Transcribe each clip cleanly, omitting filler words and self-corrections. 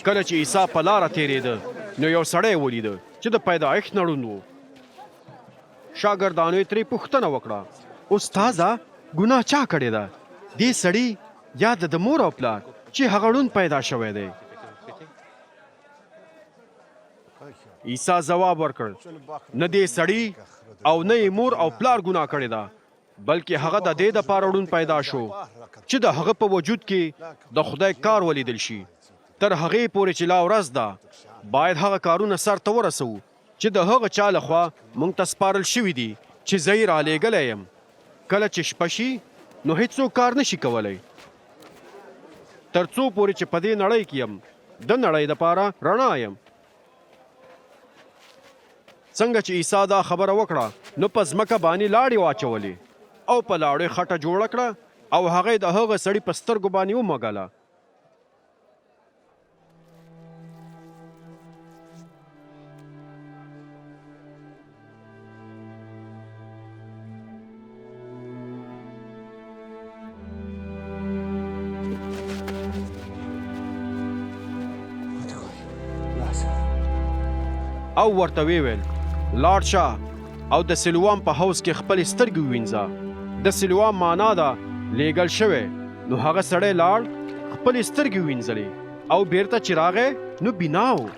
کله چې عیسی په لاره تېرېده نو یو سړی ولیده چې د پیدایښت نه ړوند و. شاګردانو یې ترې پوښتنه وکړه: استاده ګناه چا کړې ده، دې سړي یا د مور او پلار چې هغه ړوند پیدا شوی دی؟ عیسی ځواب ورکړ: نه دې سړي او نه یې مور او پلار ګناه کړې ده، بلکې هغه د دې دپاره ړوند پیدا شو چې د هغه په وجود کې د خدای کار ولیدل شي. تر هغې پورې چې لا ورځ ده باید هغه کارونه سرته ورسوو چې د هغه چا لخوا موږ ته سپارل شوي دي چې زه یې رالیږلی یم. کله چې شپه شي نو هیڅوک کار نشي کولی، تر څو پورې چې په دې نړۍ کې یم د نړۍ دپاره رڼا یم. څنګه چې عیسی دا خبره وکړه نو په ځمکه باندې لاړې واچولې او په لاړې خټه جوړه کړه او هغه د هغه سړي په سترګو باندې ومږله. او ورته ویل: لاړ شه او د سلوام په حوض کې خپلې سترګې ووینځه. د سلوام معنا ده لیږل شوی. نو هغه سړی لاړ، خپلې سترګې ووینځلې او بیرته چې راغی نو بینا و.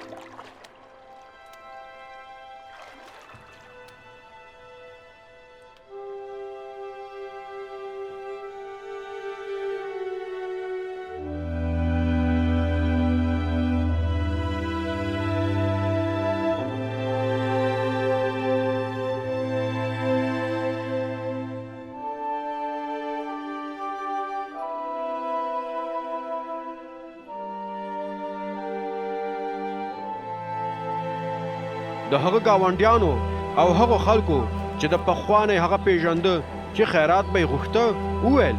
د هغه ګاونډیانو او هغو خلکو چې د پخوانۍ هغه پیژنده چې خیرات به یې غوښته وویل: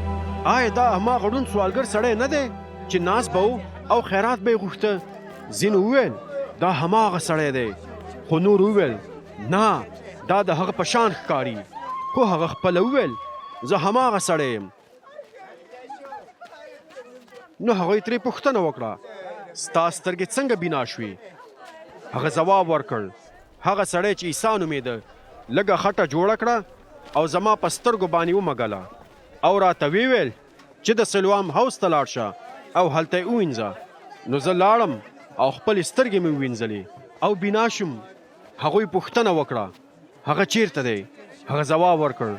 آیا دا هماغه ړوند سوالګر سړی نه دی چې ناز به او خیرات به یې غوښته؟ ځینو وویل: دا هماغه سړی دی. خو نور وویل: نه، دا د هغه په شان ښکاري. خو هغه خپله وویل: زه هماغه سړی یم. نو هغوی ترې پوښتنه وکړه: ستا سترګې څنګه بینا شوې؟ هغه ځواب ورکړ: هغه سړی چې عیسی نومېده لږه خټه جوړه کړه او زما په سترګو باندې ومږله او راته ویل چې د سلوام حوض ته لاړ شه او هلته یې ووینځه. نو زه لاړم او خپلې سترګې مې ووینځلې او بینا شوم. هغوی پوښتنه وکړه: هغه چیرته دی؟ هغه ځواب ورکړ: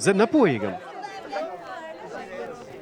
زه نه پوهېږم.